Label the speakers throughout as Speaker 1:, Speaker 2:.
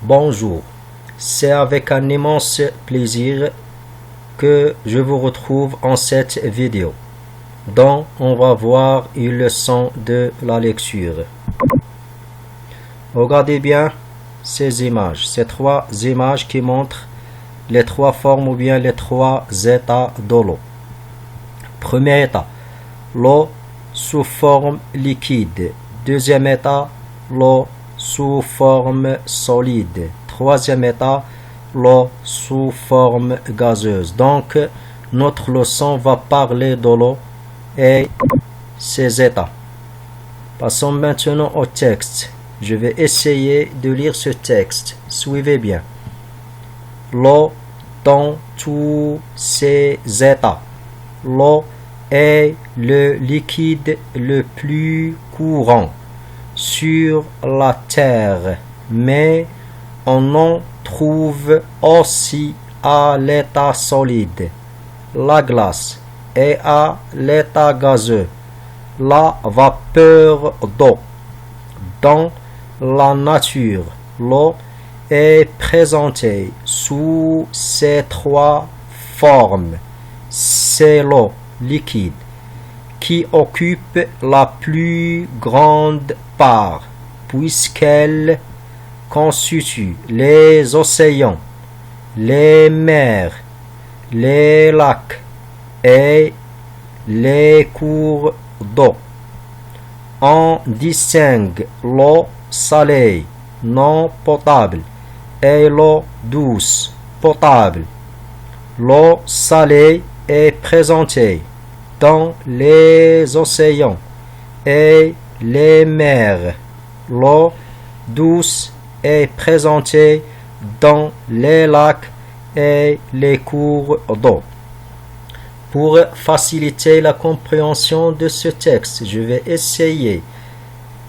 Speaker 1: Bonjour, c'est avec un immense plaisir que je vous retrouve en cette vidéo, dont on va voir une leçon de la lecture. Regardez bien ces images, ces trois images qui montrent les trois formes ou bien les trois états de l'eau. Premier état, l'eau sous forme liquide. Deuxième état, l'eau sous forme solide. Troisième état, l'eau sous forme gazeuse. Donc, notre leçon va parler de l'eau et ses états. Passons maintenant au texte. Je vais essayer de lire ce texte. Suivez bien. L'eau dans tous ses états. L'eau est le liquide le plus courant sur la terre, mais on en trouve aussi à l'état solide, la glace, et à l'état gazeux, la vapeur d'eau. Dans la nature, l'eau est présentée sous ces trois formes. C'est l'eau liquide qui occupe la plus grande part, puisqu'elle constitue les océans, les mers, les lacs et les cours d'eau. On distingue l'eau salée, non potable, et l'eau douce, potable. L'eau salée est présentée dans les océans et les mers. L'eau douce est présentée dans les lacs et les cours d'eau. Pour faciliter la compréhension de ce texte, je vais essayer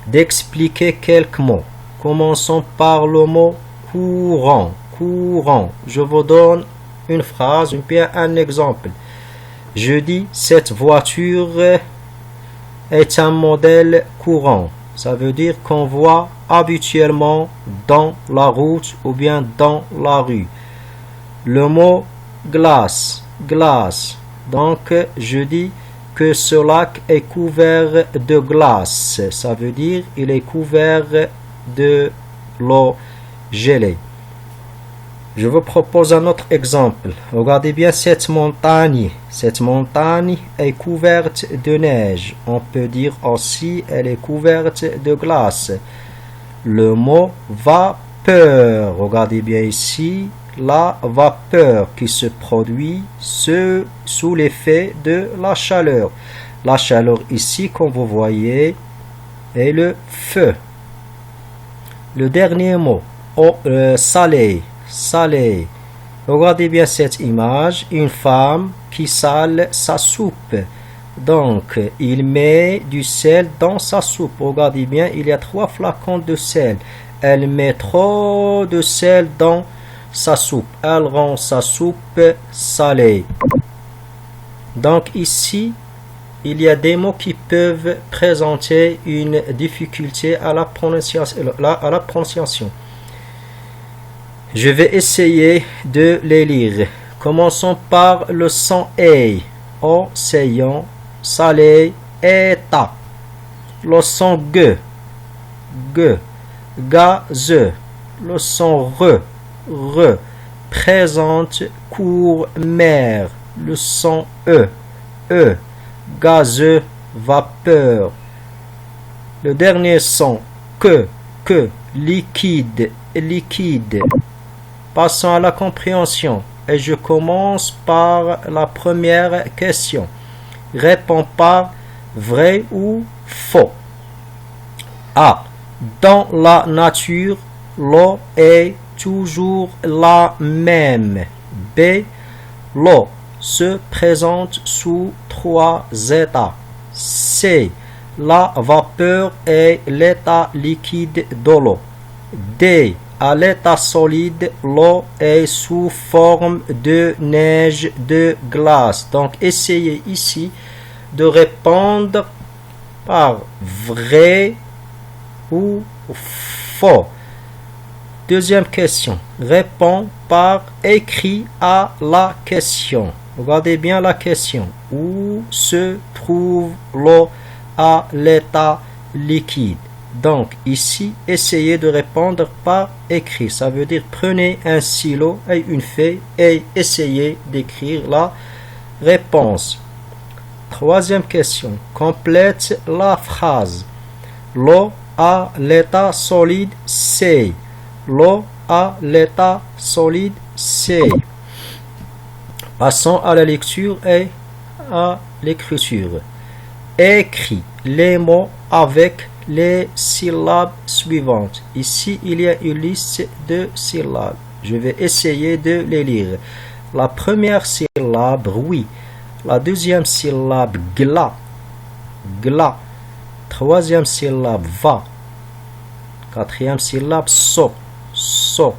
Speaker 1: d'expliquer quelques mots. Commençons par le mot courant. Courant. Je vous donne une phrase, ou bien un exemple. Je dis, cette voiture est un modèle courant. Ça veut dire qu'on voit habituellement dans la route ou bien dans la rue. Le mot glace. Glace. Donc, je dis que ce lac est couvert de glace. Ça veut dire il est couvert de l'eau gelée. Je vous propose un autre exemple. Regardez bien cette montagne. Cette montagne est couverte de neige. On peut dire aussi elle est couverte de glace. Le mot vapeur. Regardez bien ici. La vapeur qui se produit sous l'effet de la chaleur. La chaleur ici, comme vous voyez, est le feu. Le dernier mot, salé. Salé. Regardez bien cette image. Une femme qui sale sa soupe. Donc, il met du sel dans sa soupe. Regardez bien, il y a 3 flacons de sel. Elle met trop de sel dans sa soupe. Elle rend sa soupe salée. Donc ici, il y a des mots qui peuvent présenter une difficulté à la prononciation. Je vais essayer de les lire. Commençons par le son E. Océan, salé, état. Le son G. G. Gazeux. Le son R. Présente, cours, mer. Le son E. Gazeux, vapeur. Le dernier son que, liquide. Passons à la compréhension et je commence par la première question. Réponds par vrai ou faux. A. Dans la nature, l'eau est toujours la même. B. L'eau se présente sous 3 états. C. La vapeur est l'état liquide de l'eau. D. À l'état solide, l'eau est sous forme de neige, de glace. Donc, essayez ici de répondre par vrai ou faux. Deuxième question. Réponds par écrit à la question. Regardez bien la question. Où se trouve l'eau à l'état liquide? Donc ici, essayez de répondre par écrit. Ça veut dire prenez un stylo et une feuille et essayez d'écrire la réponse. Troisième question. Complète la phrase. L'eau à l'état solide, c'est. L'eau à l'état solide, c'est. Passons à la lecture et à l'écriture. Écris les mots avec les syllabes suivantes. Ici, il y a une liste de syllabes. Je vais essayer de les lire. La première syllabe, oui. La deuxième syllabe, gla. Gla. Troisième syllabe, va. Quatrième syllabe, so. So.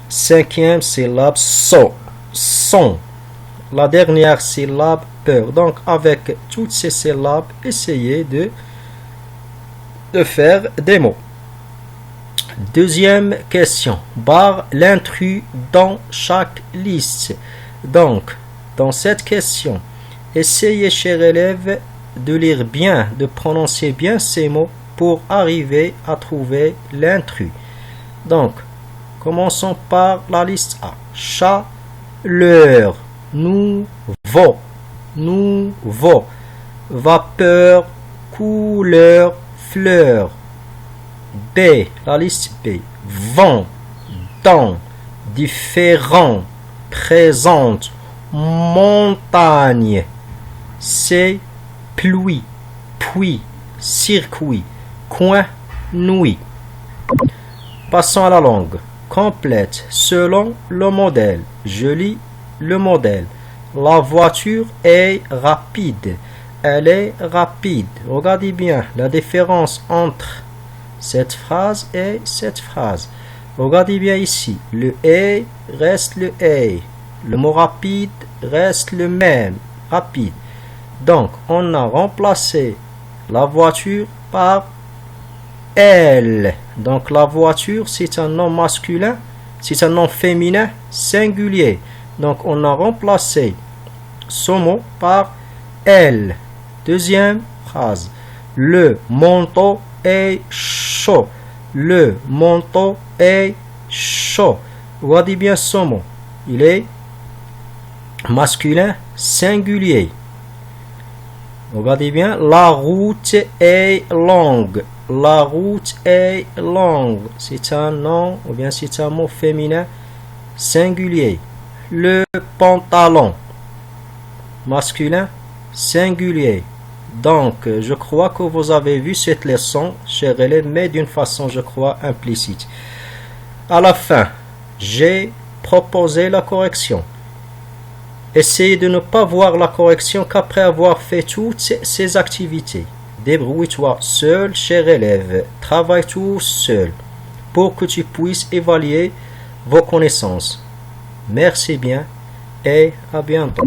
Speaker 1: Cinquième syllabe, so. Son. La dernière syllabe, peur. Donc, avec toutes ces syllabes, essayez de faire des mots. Deuxième question. Barre l'intrus dans chaque liste. Donc, dans cette question, essayez, chers élèves, de lire bien, de prononcer bien ces mots pour arriver à trouver l'intrus. Donc, commençons par la liste A. Chaleur, nouveau, nouveau, vapeur, couleur, fleur. B, la liste B. Vent, temps, différent, présente, montagne. C, pluie, puits, circuit, coin, nuit. Passons à la langue. Complète selon le modèle. Je lis le modèle. La voiture est rapide. Elle est rapide. Regardez bien la différence entre cette phrase et cette phrase. Regardez bien ici. Le est reste le est. Le mot rapide reste le même. Rapide. Donc, on a remplacé la voiture par elle. Donc, la voiture, c'est un nom masculin. C'est un nom féminin singulier. Donc, on a remplacé ce mot par elle. Deuxième phrase. Le manteau est chaud. Le manteau est chaud. Regardez bien ce mot. Il est masculin singulier. Regardez bien. La route est longue. La route est longue. C'est un nom ou bien c'est un mot féminin singulier. Le pantalon. Masculin singulier. Donc, je crois que vous avez vu cette leçon, chers élèves, mais d'une façon, je crois, implicite. À la fin, j'ai proposé la correction. Essayez de ne pas voir la correction qu'après avoir fait toutes ces activités. Débrouille-toi seul, cher élève. Travaille tout seul pour que tu puisses évaluer vos connaissances. Merci bien et à bientôt.